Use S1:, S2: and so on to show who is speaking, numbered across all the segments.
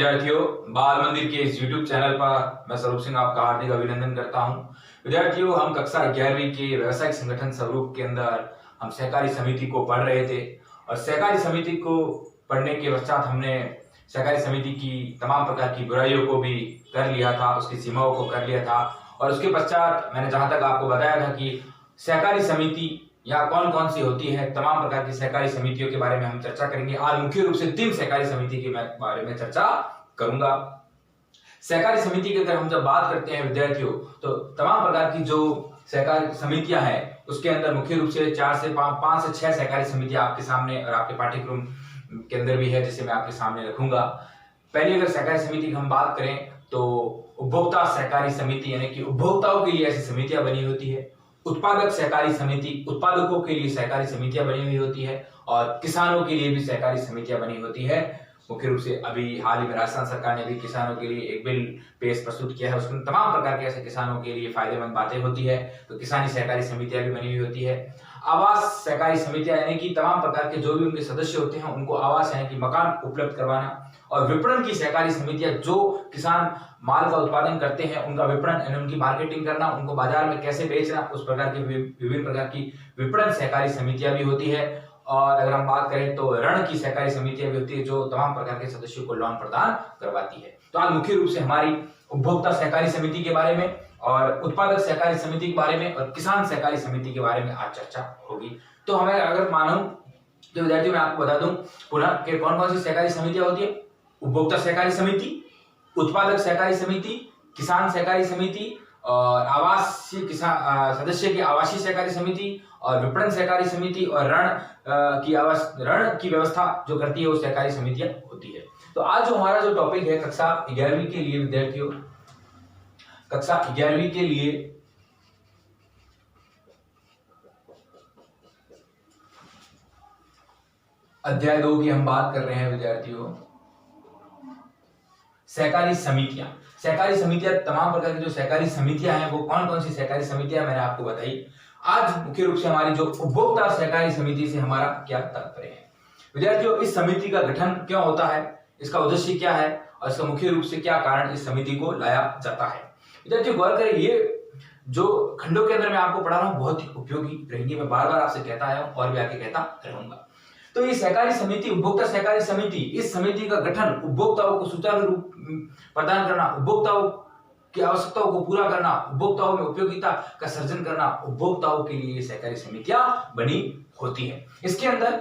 S1: विद्यार्थियों, बाल मंदिर के इस YouTube चैनल पर मैं स्वरूप सिंह आपका हार्दिक अभिनंदन करता हूं। विद्यार्थियों, हम कक्षा 11वीं के व्यवसायिक संगठन स्वरूप के अंदर हम सहकारी समिति को पढ़ रहे थे और सहकारी समिति को पढ़ने के पश्चात हमने सहकारी समिति की तमाम प्रकार की बुराइयों को भी कर लिया था, उसकी सीमाओं को कर लिया था और उसके पश्चात मैंने जहां तक आपको बताया था कि सहकारी समिति या कौन कौन सी होती है, तमाम प्रकार की सहकारी समितियों के बारे में हम चर्चा करेंगे। आज मुख्य रूप से 3 सहकारी समिति के बारे में चर्चा करूंगा। सहकारी समिति की अगर हम जब बात करते हैं विद्यार्थियों, तो तमाम प्रकार की जो सहकारी समितियां हैं उसके अंदर मुख्य रूप से 5 से 6 सहकारी समितियां आपके सामने और आपके पाठ्यक्रम के अंदर भी है, जिसे मैं आपके सामने रखूंगा। पहली अगर सहकारी समिति की हम बात करें तो उपभोक्ता सहकारी समिति, यानी कि उपभोक्ताओं के लिए ऐसी समितियां बनी होती है। उत्पादक सहकारी समिति, उत्पादकों के लिए सहकारी समितियां बनी हुई होती है और किसानों के लिए भी सहकारी समितियां बनी होती है। मुख्य रूप से अभी हाल ही में राजस्थान सरकार ने भी किसानों के लिए एक बिल प्रस्तुत किया है, उसमें तमाम प्रकार के ऐसे किसानों के लिए फायदेमंद बातें होती है, तो किसानी सहकारी समितियां भी बनी हुई होती है। आवास सहकारी समितियां, यानी कि तमाम प्रकार के जो भी उनके सदस्य होते हैं उनको आवास यानी कि मकान उपलब्ध करवाना। और विपणन की सहकारी समितियां, जो किसान माल का उत्पादन करते हैं उनका विपणन यानी उनकी मार्केटिंग करना, उनको बाजार में कैसे बेचना, उस प्रकार की विभिन्न प्रकार की विपणन सहकारी समितियां भी होती है। और अगर हम बात करें तो ऋण की सहकारी समितियां भी होती है, जो तमाम प्रकार के सदस्यों को लोन प्रदान करवाती है। तो आज मुख्य रूप से हमारी उपभोक्ता सहकारी समिति के बारे में और उत्पादक सहकारी समिति के बारे में और किसान सहकारी समिति के बारे में आज चर्चा होगी। तो हमें अगर मानो तो विद्यार्थियों, मैं आपको बता दूं पुनः कि कौन कौन सी सहकारी समितियां होती है। उपभोक्ता सहकारी समिति, उत्पादक सहकारी समिति, किसान सहकारी समिति और आवासीय किसान सदस्य की आवासीय सहकारी समिति और विपणन सहकारी समिति और ऋण की व्यवस्था जो करती है वो सहकारी समितियां होती है। तो आज जो हमारा जो टॉपिक है कक्षा 11वीं के लिए विद्यार्थियों, कक्षा 11वीं के लिए अध्याय 2 की हम बात कर रहे हैं विद्यार्थियों, सहकारी समितियां। सहकारी समितियां, तमाम प्रकार की जो सहकारी समितियां हैं वो कौन कौन सी सहकारी समितियां मैंने आपको बताई। आज मुख्य रूप से हमारी जो उपभोक्ता सहकारी समिति से हमारा क्या तात्पर्य है विद्यार्थियों। इस समिति का गठन क्यों होता है, इसका उद्देश्य क्या है और इसका मुख्य रूप से क्या कारण इस समिति को लाया जाता है। विद्यार्थियों गौर करें, ये जो खंडों के अंदर मैं आपको पढ़ा रहा हूँ बहुत ही उपयोगी रहेंगी, मैं बार बार आपसे कहता आया हूँ और भी आगे कहता रहूंगा। तो ये सहकारी समिति, उपभोक्ता सहकारी समिति, इस समिति का गठन उपभोक्ताओं को सुचारू रूप प्रदान करना, उपभोक्ताओं की आवश्यकताओं को पूरा करना, उपभोक्ताओं में उपयोगिता का सर्जन करना, उपभोक्ताओं के लिए सहकारी समितियां बनी होती है। इसके अंदर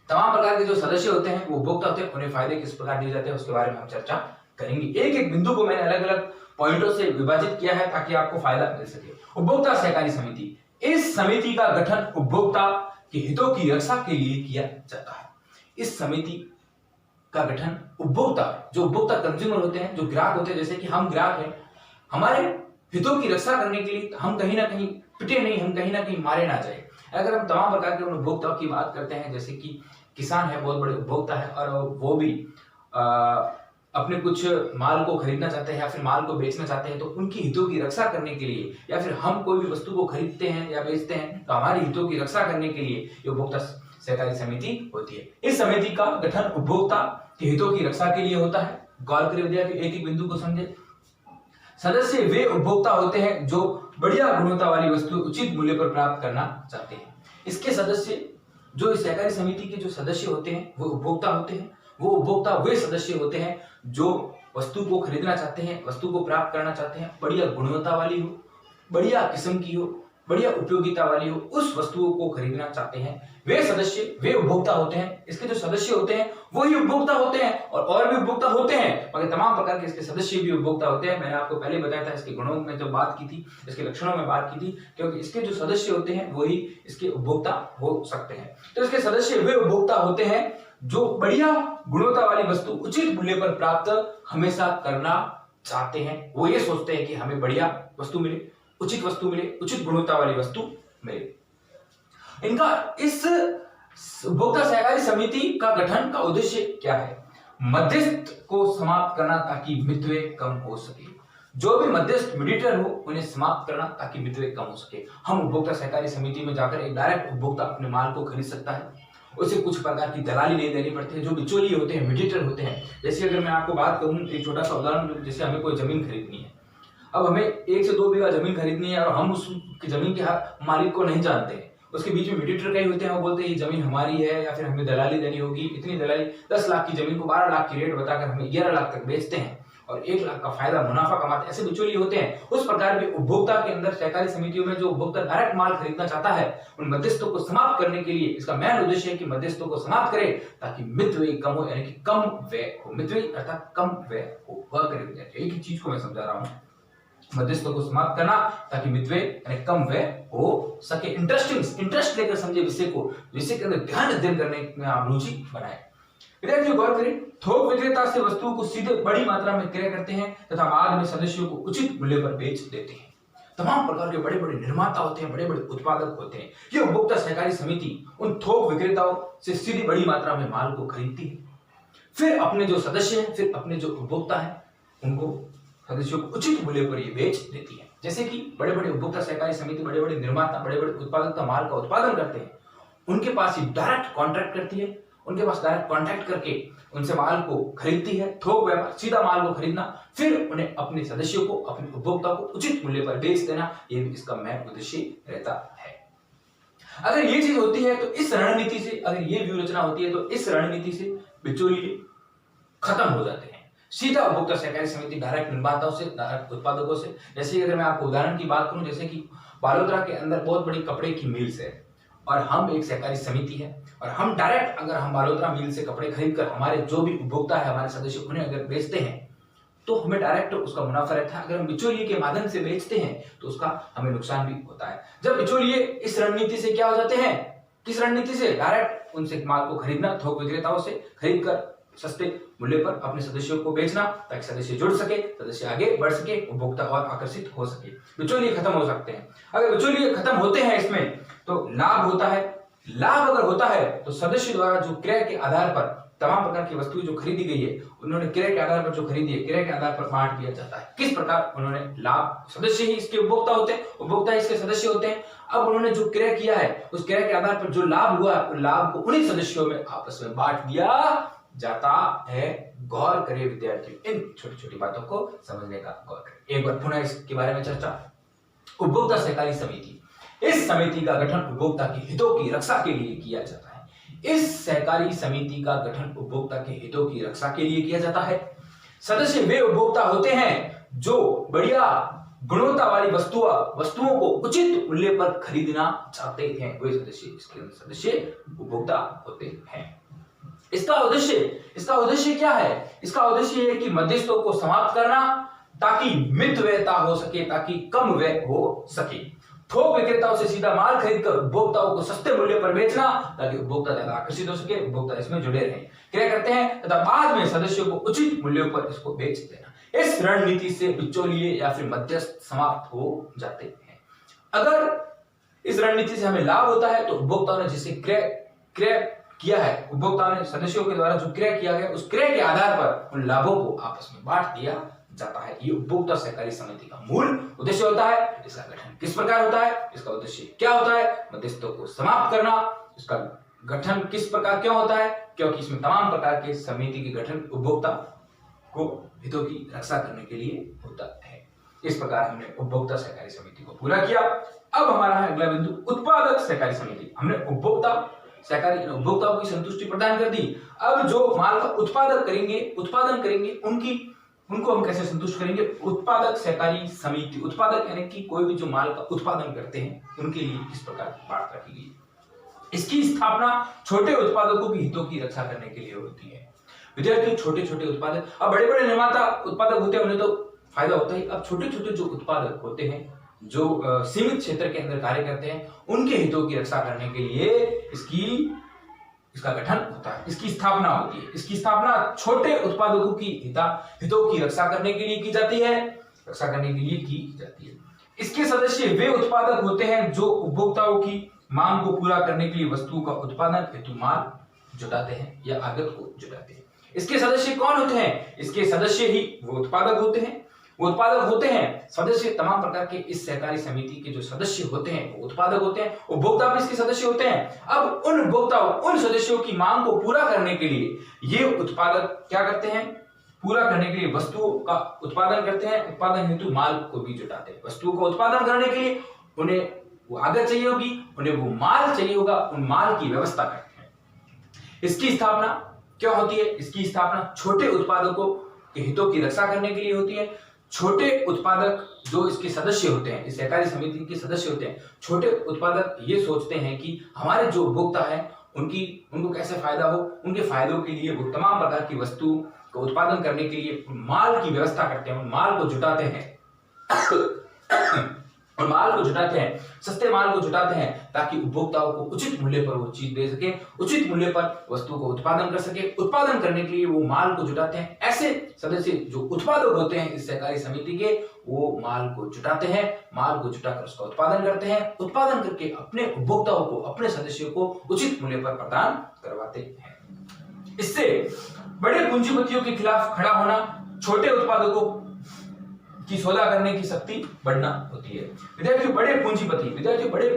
S1: तमाम प्रकार के जो सदस्य होते हैं वो उपभोक्ता होते हैं, उन्हें फायदे किस प्रकार दिए जाते हैं उसके बारे में हम चर्चा करेंगे। एक एक बिंदु को मैंने अलग अलग पॉइंटों से विभाजित किया है ताकि आपको फायदा मिल सके। उपभोक्ता सहकारी समिति, इस समिति का गठन उपभोक्ता के हितों की रक्षा के लिए किया जाता है। इस समिति का गठन उपभोक्ता, जो उपभोक्ता कंज्यूमर होते हैं, जो ग्राहक होते हैं, जैसे कि हम ग्राहक हैं, हमारे हितों की रक्षा करने के लिए हम कहीं ना कहीं पिटे नहीं, हम कहीं ना कहीं मारे ना जाए। अगर हम तमाम प्रकार के उपभोक्ताओं की बात करते हैं, जैसे कि किसान है, बहुत बड़े उपभोक्ता है और वो भी अपने कुछ माल को खरीदना चाहते हैं या फिर माल को बेचना चाहते हैं, तो उनकी हितों की रक्षा करने के लिए या फिर हम कोई भी वस्तु को खरीदते हैं या बेचते हैं तो हमारे हितों की रक्षा करने के लिए ये उपभोक्ता सहकारी समिति होती है। इस समिति का गठन उपभोक्ता के हितों की रक्षा के लिए होता है। गौर करें विद्यार्थी, एक एक बिंदु को समझे। सदस्य वे उपभोक्ता होते हैं जो बढ़िया गुणवत्ता वाली वस्तु उचित मूल्य पर प्राप्त करना चाहते हैं। इसके सदस्य, जो इस सहकारी समिति के जो सदस्य होते हैं वो उपभोक्ता होते हैं। वो उपभोक्ता वे सदस्य होते हैं जो वस्तु को खरीदना चाहते हैं, वस्तु को प्राप्त करना चाहते हैं, बढ़िया गुणवत्ता वाली हो, बढ़िया किस्म की हो, बढ़िया उपयोगिता वाली हो, उस वस्तुओं को खरीदना चाहते हैं। वे सदस्य, वे उपभोक्ता होते हैं। इसके जो सदस्य होते हैं वही उपभोक्ता होते हैं और भी उपभोक्ता होते हैं, मगर तमाम प्रकार के इसके सदस्य भी उपभोक्ता होते हैं। मैंने आपको पहले बताया था, इसके गुणों में जब बात की थी, इसके लक्षणों में बात की थी, क्योंकि इसके जो सदस्य होते हैं वही इसके उपभोक्ता हो सकते हैं। तो इसके सदस्य वे उपभोक्ता होते हैं जो बढ़िया गुणवत्ता वाली वस्तु उचित मूल्य पर प्राप्त हमेशा करना चाहते हैं। वो ये सोचते हैं कि हमें बढ़िया वस्तु मिले, उचित वस्तु मिले, उचित गुणवत्ता वाली वस्तु मिले। इनका इस उपभोक्ता सहकारी समिति का गठन का उद्देश्य क्या है? मध्यस्थ को समाप्त करना ताकि मितव्यय कम हो सके। जो भी मध्यस्थ मीडिएटर हो उन्हें समाप्त करना ताकि मितव्यय कम हो सके। हम उपभोक्ता सहकारी समिति में जाकर एक डायरेक्ट उपभोक्ता अपने माल को खरीद सकता है उसे कुछ प्रकार की दलाली नहीं देनी पड़ती है। जो बिचौलिए होते हैं, मीडिएटर होते हैं, जैसे अगर मैं आपको बात करूं, एक छोटा सा उदाहरण, जैसे हमें कोई जमीन खरीदनी है, अब हमें 1 से 2 बीघा जमीन खरीदनी है और हम उस जमीन के मालिक को नहीं जानते हैं, उसके बीच में मीडिएटर कई होते हैं, वो बोलते हैं ये जमीन हमारी है या फिर हमें दलाली देनी होगी, इतनी दलाली, 10 लाख की जमीन को 12 लाख की रेट बताकर हमें 11 लाख तक बेचते हैं और 1 लाख का फायदा मुनाफा कमाते हैं। ऐसे बिचौलिए होते हैं। उस प्रकार के उपभोक्ता के अंदर सहकारी समितियों में जो उपभोक्ता डायरेक्ट माल खरीदना चाहता है, उन मध्यस्थों को समाप्त करने के लिए इसका मेन उद्देश्य है कि मध्यस्थों को समाप्त करे ताकि मितव्ययी कम हो, यानी कि कम व्यय हो। मितव्ययी अर्थात कम व्यय हो, वह करे। एक ही चीज को मैं समझा रहा हूं, मध्यस्थों को समाप्त करना ताकि मितव्यय यानी कम व्यय हो सके। इंटरेस्ट लेकर समझे विषय को, विषय के अंदर ध्यान अध्ययन करने में आप रुचि बनाए। विद्यार्थियों गौर करें, थोक विक्रेता से वस्तुओं को सीधे बड़ी मात्रा में क्रय करते हैं तथा बाद में सदस्यों को उचित मूल्य पर बेच देते हैं। तमाम प्रकार के बड़े बड़े निर्माता होते हैं, बड़े बड़े उत्पादक होते हैं। ये उपभोक्ता सहकारी समिति उन थोक विक्रेताओं से सीधी बड़ी मात्रा में माल को खरीदती है, फिर अपने जो सदस्य हैं, फिर अपने जो उपभोक्ता है, उनको सदस्यों को उचित मूल्य पर ये बेच देती है। जैसे कि बड़े बड़े उपभोक्ता सहकारी समिति, बड़े बड़े निर्माता, बड़े बड़े उत्पादक का माल का उत्पादन करते हैं, उनके पास ही डायरेक्ट कॉन्ट्रैक्ट करती है, उनके पास डायरेक्ट कॉन्ट्रैक्ट करके उनसे माल को खरीदती है। थोक व्यापार, सीधा माल को खरीदना, फिर उन्हें अपने सदस्यों को, अपने उपभोक्ता को उचित मूल्य पर बेच देना, ये भी इसका मेन उद्देश्य रहता है। अगर ये चीज होती है तो इस रणनीति से, अगर ये व्यूह रचना होती है तो इस रणनीति से बिचौलिए खत्म हो जाते हैं। सीधा उपभोक्ता सहकारी समिति डायरेक्ट निर्माताओं से, डायरेक्ट उत्पादकों से। जैसे अगर मैं आपको उदाहरण की बात करूं, जैसे कि बालोतरा के अंदर बहुत बड़ी कपड़े की मिल्स है और हम एक सहकारी समिति है और हम डायरेक्ट अगर हम बालोतरा मिल से कपड़े खरीद कर हमारे जो भी उपभोक्ता है, हमारे सदस्य, उन्हें अगर बेचते हैं तो हमें डायरेक्ट उसका मुनाफा रहता है। अगर हम बिचौलिए के माध्यम से बेचते हैं तो उसका हमें नुकसान भी होता है। जब बिचौलिए इस रणनीति से क्या हो जाते हैं, किस रणनीति से, डायरेक्ट उनसे माल को खरीदना, थोक विक्रेताओं से खरीद कर सस्ते मूल्य पर अपने सदस्यों को बेचना ताकि सदस्य जुड़ सके, सदस्य आगे बढ़ सके, उपभोक्ता और आकर्षित हो सके। बिचौलिए खत्म हो सकते हैं। अगर बिचौलिए खत्म होते हैं इसमें तो लाभ होता है। लाभ अगर होता है तो सदस्य द्वारा जो क्रय के आधार पर तमाम प्रकार की वस्तुएं जो खरीदी गई है, उन्होंने क्रय के आधार पर जो खरीदी है, क्रय के आधार पर बांट दिया जाता है। किस प्रकार उन्होंने लाभ, सदस्य ही इसके उपभोक्ता होते हैं, उपभोक्ता इसके सदस्य होते हैं। अब उन्होंने जो क्रय किया है, उस क्रय के आधार पर जो लाभ हुआ, लाभ को उन्हीं सदस्यों में आपस में बांट दिया जाता है। गौर करें विद्यार्थियों, इन छोटी छोटी बातों को समझने का गौर करें। एक बार पुनः इसके बारे में चर्चा। उपभोक्ता सहकारी समिति, इस समिति का गठन उपभोक्ता के हितों की रक्षा के लिए किया जाता है। इस सहकारी समिति का गठन उपभोक्ता के हितों की रक्षा के लिए किया जाता है। सदस्य वे उपभोक्ता होते हैं जो बढ़िया गुणवत्ता वाली वस्तुओं को उचित मूल्य पर खरीदना चाहते हैं, वे सदस्य इसके सदस्य उपभोक्ता होते हैं। इसका उद्देश्य क्या है? इसका उद्देश्य है कि मध्यस्थों को समाप्त करना ताकि मितव्ययता हो सके, ताकि कम व्यय हो सके। थोक विक्रेताओं से सीधा माल खरीदकर उपभोक्ताओं को सस्ते मूल्य पर बेचना ताकि उपभोक्ता ज्यादा आकर्षित हो सके, उपभोक्ता इसमें जुड़े रहें, क्रय करते हैं तथा बाद में सदस्यों को उचित मूल्यों पर इसको बेच देना। इस रणनीति से बिचौलिए या फिर मध्यस्थ समाप्त हो जाते हैं। अगर इस रणनीति से हमें लाभ होता है तो उपभोक्ताओं ने जिसे क्रय किया है, उपभोक्ताओं ने सदस्यों के द्वारा जो क्रय किया गया, उस क्रय के आधार पर उन लाभों को आपस में बांट दिया जाता है। ये उपभोक्ता सहकारी समिति का मूल उद्देश्य होता है। इसका गठन किस प्रकार होता है, इसका उद्देश्य क्या होता है? मध्यस्थों को समाप्त करना। इसका गठन किस प्रकार क्यों होता है? क्योंकि इसमें तमाम प्रकार के समिति के गठन उपभोक्ता को हितों की रक्षा करने के लिए होता है। इस प्रकार हमने उपभोक्ता सहकारी समिति को पूरा किया। अब हमारा है अगला बिंदु, उत्पादक सहकारी समिति। हमने उपभोक्ताओं की संतुष्टि प्रदान कर दी। अब जो माल का उत्पादन करेंगे उनको हम कैसे संतुष्ट करेंगे? उत्पादक सहकारी समिति, उत्पादक यानी कि कोई भी जो माल का उत्पादन करते हैं, उनके लिए इस प्रकार बात रखी गई। इसकी स्थापना छोटे उत्पादकों की हितों की रक्षा करने के लिए होती है। विद्यार्थियों, छोटे छोटे उत्पादक, अब बड़े बड़े निर्माता उत्पादक होते हैं, उन्हें तो फायदा होता ही। अब छोटे छोटे जो उत्पादक होते हैं, जो सीमित क्षेत्र के अंदर कार्य करते हैं, उनके हितों की रक्षा करने के लिए इसका गठन होता है, इसकी स्थापना होती है। इसकी स्थापना छोटे उत्पादकों की हितों की रक्षा करने के लिए की जाती है। इसके सदस्य वे उत्पादक होते हैं जो उपभोक्ताओं की मांग को पूरा करने के लिए वस्तुओं का उत्पादन हेतु माल जुटाते हैं या आगत को जुटाते हैं। इसके सदस्य कौन होते हैं? इसके सदस्य ही वो उत्पादक होते हैं। वो उत्पादक होते हैं। सदस्य तमाम प्रकार के इस सहकारी समिति के जो सदस्य होते हैं वो उत्पादक होते हैं। उपभोक्ता भी इसके सदस्य होते हैं। अब उन उपभोक्ताओं, उन सदस्यों की मांग को पूरा करने के लिए ये उत्पादक क्या करते हैं? पूरा करने के लिए वस्तुओं का उत्पादन करते हैं। उत्पादन हेतु माल को भी जुटाते हैं। वस्तुओं का उत्पादन करने के लिए उन्हें वो आगत चाहिए होगी, उन्हें वो माल चाहिए होगा, उन माल की व्यवस्था करते हैं। इसकी स्थापना क्या होती है? इसकी स्थापना छोटे उत्पादकों के हितों की रक्षा करने के लिए होती है। छोटे उत्पादक जो इसके सदस्य होते हैं, इस सहकारी समिति के सदस्य होते हैं, छोटे उत्पादक ये सोचते हैं कि हमारे जो उपभोक्ता है उनको कैसे फायदा हो। उनके फायदों के लिए वो तमाम प्रकार की वस्तु को उत्पादन करने के लिए माल की व्यवस्था करते हैं, माल को जुटाते हैं और माल को जुटाते हैं, सस्ते माल को जुटाते हैं ताकि उपभोक्ताओं को उचित मूल्य पर वो चीज दे सके, उचित मूल्य पर वस्तु को उत्पादन कर सके। उत्पादन करने के लिए वो माल को जुटाते हैं। ऐसे सदस्य जो उत्पादक होते हैं इस सहकारी समिति के, वो माल को जुटाते हैं, माल को जुटाकर उसका उत्पादन करते हैं। उत्पादन करके अपने उपभोक्ताओं को, अपने सदस्यों को उचित मूल्य पर प्रदान करवाते हैं। इससे बड़े पूंजीपतियों के खिलाफ खड़ा होना, छोटे उत्पादकों की सौदा करने की शक्ति बढ़ना होती है। विद्यार्थियों बड़े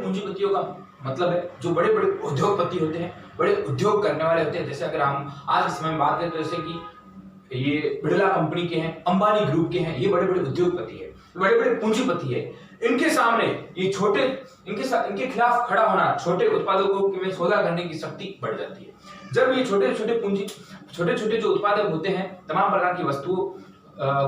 S1: पूंजीपतियों का मतलब है जो बड़े बड़े उद्योगपति होते हैं, बड़े उद्योग करने वाले होते हैं। जैसे अगर हम आज के समय में बात करें तो जैसे कि ये बिरला कंपनी के हैं, अंबानी ग्रुप के हैं, ये बड़े बड़े उद्योगपति है, बड़े बड़े पूंजीपति है। इनके सामने ये इनके खिलाफ खड़ा होना, छोटे उत्पादकों में सौदा करने की शक्ति बढ़ जाती है। जब ये छोटे छोटे जो उत्पादक होते हैं तमाम प्रकार की वस्तुओं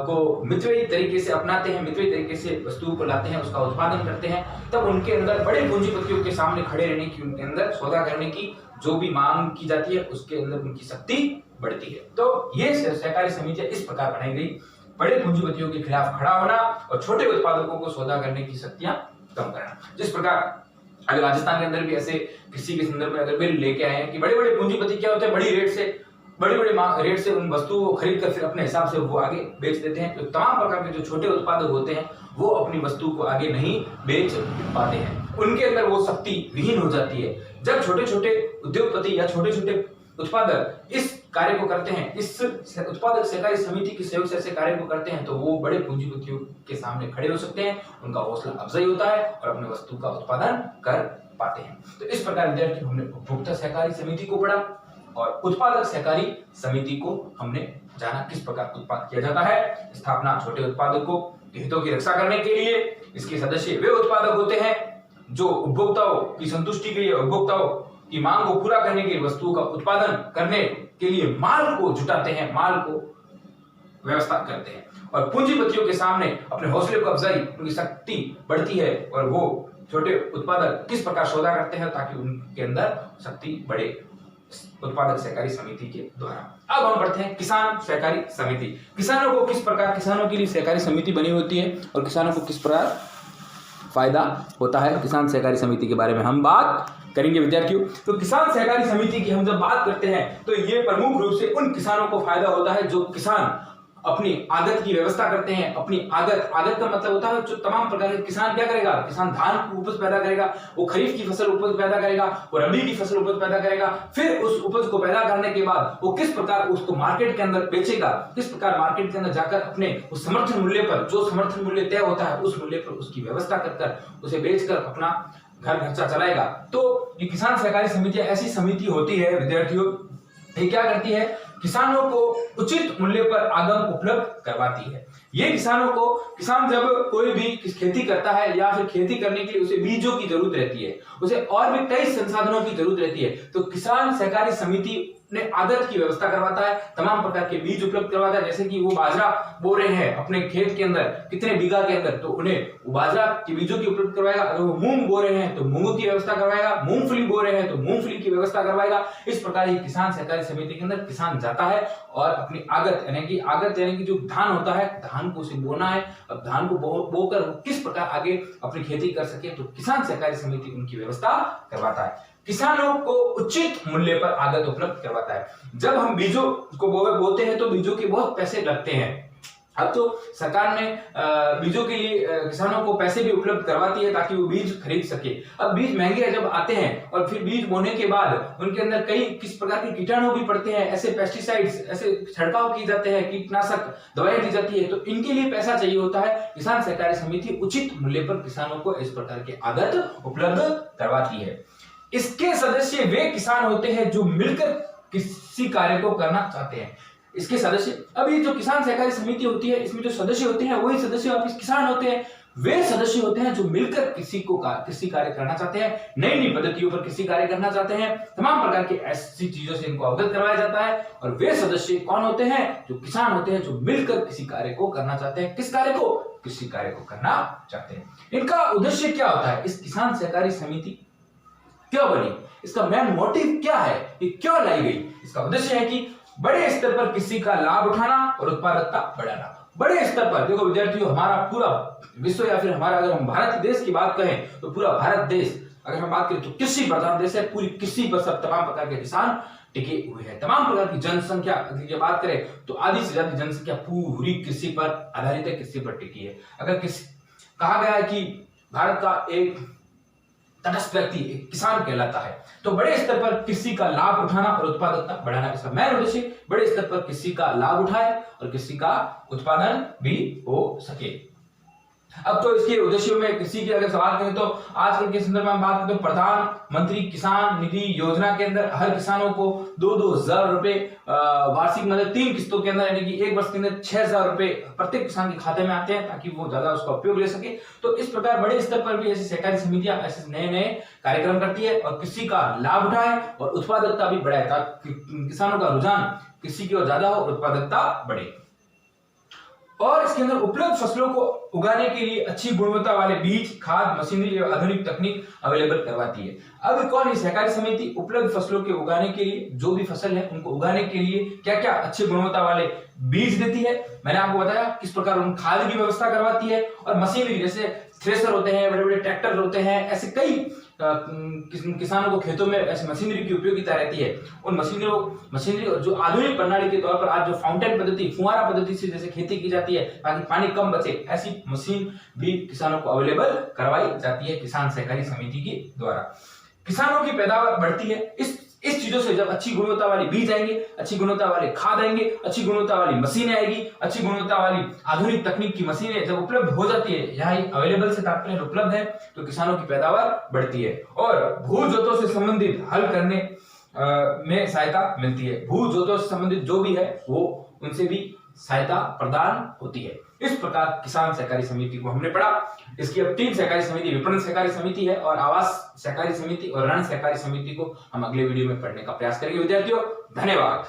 S1: को मितव्ययी तरीके से अपनाते हैं, मितव्ययी तरीके से वस्तुओं को लाते हैं, उसका उत्पादन करते हैं, तब उनके अंदर बड़े पूंजीपतियों के सामने खड़े रहने की, उनके अंदर सौदा करने की जो भी मांग की जाती है उसके अंदर उनकी शक्ति बढ़ती है। तो ये सहकारी समितियां इस प्रकार बनाई गई, बड़े पूंजीपतियों के खिलाफ खड़ा होना और छोटे उत्पादकों को सौदा करने की शक्तियां कम करना। जिस प्रकार अगर राजस्थान के अंदर भी ऐसे कृषि के संदर्भ में अगर बिल लेके आए हैं कि बड़े बड़े पूंजीपति क्या होते हैं, बड़ी रेट से उन वस्तुओं को खरीद कर फिर अपने हिसाब से वो आगे बेच देते हैं। तो तमाम प्रकार के जो छोटे उत्पादक होते हैं वो अपनी वस्तु को आगे नहीं बेच पाते हैं, उनके अंदर वो शक्ति विहीन हो जाती है। जब छोटे छोटे उद्योगपति या छोटे छोटे उत्पादक इस कार्य को करते हैं, इस उत्पादक सहकारी समिति के सहयोग से ऐसे कार्य को करते हैं, तो वो बड़े पूंजीपतियों के सामने खड़े हो सकते हैं, उनका हौसला अफजाई होता है और अपने वस्तु का उत्पादन कर पाते हैं। तो इस प्रकार विद्यार्थी हमने उपभोक्ता सहकारी समिति को पढ़ा और उत्पादक सहकारी समिति को हमने जाना किस प्रकार उत्पाद किया जाता है। स्थापना छोटे उत्पादकों के हितों की रक्षा करने के लिए, इसके सदस्य वे उत्पादक होते हैं जो उपभोक्ताओं की संतुष्टि के लिए, उपभोक्ताओं की मांग को पूरा करने के लिए वस्तुओं का उत्पादन करने के लिए माल को जुटाते हैं, माल को व्यवस्था करते हैं और पूंजीपतियों के सामने अपने हौसले को अफजाई, उनकी शक्ति बढ़ती है और वो छोटे उत्पादक किस प्रकार सौदा करते हैं ताकि उनके अंदर शक्ति बढ़े उत्पादक सहकारी समिति के द्वारा। अब हम पढ़ते हैं किसान सहकारी समिति। किसानों को किस प्रकार, किसानों के लिए सहकारी समिति बनी होती है और किसानों को किस प्रकार फायदा होता है, किसान सहकारी समिति के बारे में हम बात करेंगे विद्यार्थियों। तो किसान सहकारी समिति की हम जब बात करते हैं तो ये प्रमुख रूप से उन किसानों को फायदा होता है जो किसान अपनी आगत की व्यवस्था करते हैं। अपनी आगत का मतलब होता है जो तमाम प्रकार के किसान क्या करेगा, किसान धान की उपज पैदा करेगा, वो खरीफ की फसल उपज पैदा करेगा, वो रबी की फसल उपज पैदा करेगा। फिर उस उपज को पैदा करने के बाद वो किस प्रकार उसको मार्केट के अंदर बेचेगा, किस प्रकार मार्केट के अंदर जाकर अपने उस समर्थन मूल्य पर, जो समर्थन मूल्य तय होता है उस मूल्य पर उसकी व्यवस्था कर उसे बेचकर अपना घर खर्चा चलाएगा। तो ये किसान सहकारी समितियां ऐसी समिति होती है विद्यार्थियों, ये क्या करती है, किसानों को उचित मूल्य पर आगम उपलब्ध करवाती है। ये किसान जब कोई भी खेती करता है या फिर खेती करने के लिए उसे बीजों की जरूरत रहती है, उसे और भी कई संसाधनों की जरूरत रहती है, तो किसान सहकारी समिति ने आगत की व्यवस्था करवाता है, तमाम प्रकार के बीज उपलब्ध करवाता है। जैसे कि वो बाजरा बो रहे हैं अपने खेत के अंदर, कितने बीघा के अंदर, तो उन्हें वो बाजरा के बीजों की उपलब्ध करवाएगा। अगर वो मूंग बो रहे हैं तो मूंग की व्यवस्था करवाएगा, मूंगफली बो रहे हैं तो मूंगफली की व्यवस्था करवाएगा। इस प्रकार ये किसान सहकारी समिति के अंदर किसान जाता है और अपनी आगत यानी कि जो धान होता है, धान को उसे बोना है। अब धान को बोकर किस प्रकार आगे अपनी खेती कर सके, तो किसान सहकारी समिति उनकी व्यवस्था करवाता है। किसानों को उचित मूल्य पर आगत उपलब्ध करवाता है। जब हम बीजों को बोते हैं तो बीजों के बहुत पैसे लगते हैं, अब तो सरकार ने बीजों के लिए किसानों को पैसे भी उपलब्ध करवाती है ताकि वो बीज खरीद सके। अब बीज महंगे जब आते हैं और फिर बीज बोने के बाद उनके अंदर कई किस प्रकार के कीटाणु भी पड़ते हैं, ऐसे पेस्टिसाइड्स, ऐसे छिड़काव किए जाते हैं, कीटनाशक दवाएं दी जाती है, तो इनके लिए पैसा चाहिए होता है। किसान सहकारी समिति उचित मूल्य पर किसानों को इस प्रकार की आदत उपलब्ध करवाती है। इसके सदस्य वे किसान होते हैं जो मिलकर किसी कार्य को करना चाहते हैं। इसके सदस्य, अभी जो किसान सहकारी समिति होती है इसमें जो सदस्य होते हैं वही सदस्य वापिस किसान होते हैं। वे सदस्य होते हैं जो मिलकर किसी कार्य करना चाहते हैं, नई नई पद्धतियों पर किसी कार्य करना चाहते हैं, तमाम प्रकार की ऐसी चीजों से इनको अवगत करवाया जाता है। और वे सदस्य कौन होते हैं? जो किसान होते हैं, जो मिलकर किसी कार्य को करना चाहते हैं। किस कार्य को? किसी कार्य को करना चाहते हैं। इनका उद्देश्य क्या होता है? इस किसान सहकारी समिति क्यों बनी? इसका मेन मोटिव क्या है? ये क्यों लाई गई? इसका उद्देश्य है कि बड़े स्तर पर किसी का लाभ उठाना और उत्पादकता बढ़ाना। बड़े स्तर पर देखो विद्यार्थियों, हमारा पूरा विश्व या फिर हमारा, अगर हम भारत देश की बात करें तो पूरा भारत देश, अगर हम बात करें तो कृषि प्रधान देश है। पूरी कृषि पर सब तमाम प्रकार के किसान टिके हुए हैं। तमाम प्रकार की जनसंख्या की बात करें तो आधी से ज्यादा जनसंख्या पूरी कृषि पर आधारित है, कृषि पर टिकी है। अगर कहा गया है कि भारत का एक तटस्थ व्यक्ति एक किसान कहलाता है, तो बड़े स्तर पर किसी का लाभ उठाना और उत्पादकता बढ़ाना, इसका मेन उद्देश्य बड़े स्तर पर किसी का लाभ उठाए और किसी का उत्पादन भी हो सके। अब तो इसके उद्देश्यों में किसी की अगर सवाल करें तो आजकल के संदर्भ में हम बात करें तो प्रधानमंत्री किसान निधि योजना के अंदर हर किसानों को 2-2 हजार रुपए वार्षिक मदद 3 किस्तों के अंदर, यानी कि एक वर्ष के अंदर 6,000 रुपए प्रत्येक किसान के खाते में आते हैं ताकि वो ज्यादा उसका उपयोग ले सके। तो इस प्रकार बड़े स्तर पर भी ऐसी सहकारी समितियां ऐसे नए नए कार्यक्रम करती है और किसी का लाभ उठाए और उत्पादकता भी बढ़ाए ताकि किसानों का रुझान किसी की ओर ज्यादा हो और उत्पादकता बढ़े। और इसके अंदर उपलब्ध फसलों को उगाने के लिए अच्छी गुणवत्ता वाले बीज, खाद, मशीनरी और आधुनिक तकनीक अवेलेबल करवाती है। अब कौन है सहकारी समिति? उपलब्ध फसलों के उगाने के लिए, जो भी फसल है उनको उगाने के लिए क्या क्या अच्छी गुणवत्ता वाले बीज देती है, मैंने आपको बताया किस प्रकार उन खाद की व्यवस्था करवाती है, और मशीनरी जैसे थ्रेसर होते हैं, बड़े बड़े ट्रैक्टर होते हैं, ऐसे कई किसानों को खेतों में ऐसी मशीनरी की उपयोगिता रहती है। उन मशीनरी जो आधुनिक प्रणाली के तौर पर आज जो फाउंटेन पद्धति, फुहारा पद्धति से जैसे खेती की जाती है ताकि पानी कम बचे, ऐसी मशीन भी किसानों को अवेलेबल करवाई जाती है किसान सहकारी समिति के द्वारा। किसानों की पैदावार बढ़ती है इस चीजों से। जब अच्छी गुणवत्ता वाली बीज आएंगे, अच्छी गुणवत्ता वाले खाद आएंगे, अच्छी गुणवत्ता वाली मशीनें आएगी, अच्छी गुणवत्ता वाली आधुनिक तकनीक की मशीनें जब उपलब्ध हो जाती है, यहाँ अवेलेबल से तात्पर्य उपलब्ध है, तो किसानों की पैदावार बढ़ती है और भू जोतों से संबंधित हल करने में सहायता मिलती है। भू जोतों से संबंधित जो भी है वो उनसे भी सहायता प्रदान होती है। इस प्रकार किसान सहकारी समिति को हमने पढ़ा। इसकी अब 3 सहकारी समिति, विपणन सहकारी समिति है और आवास सहकारी समिति और ऋण सहकारी समिति को हम अगले वीडियो में पढ़ने का प्रयास करेंगे। विद्यार्थियों धन्यवाद।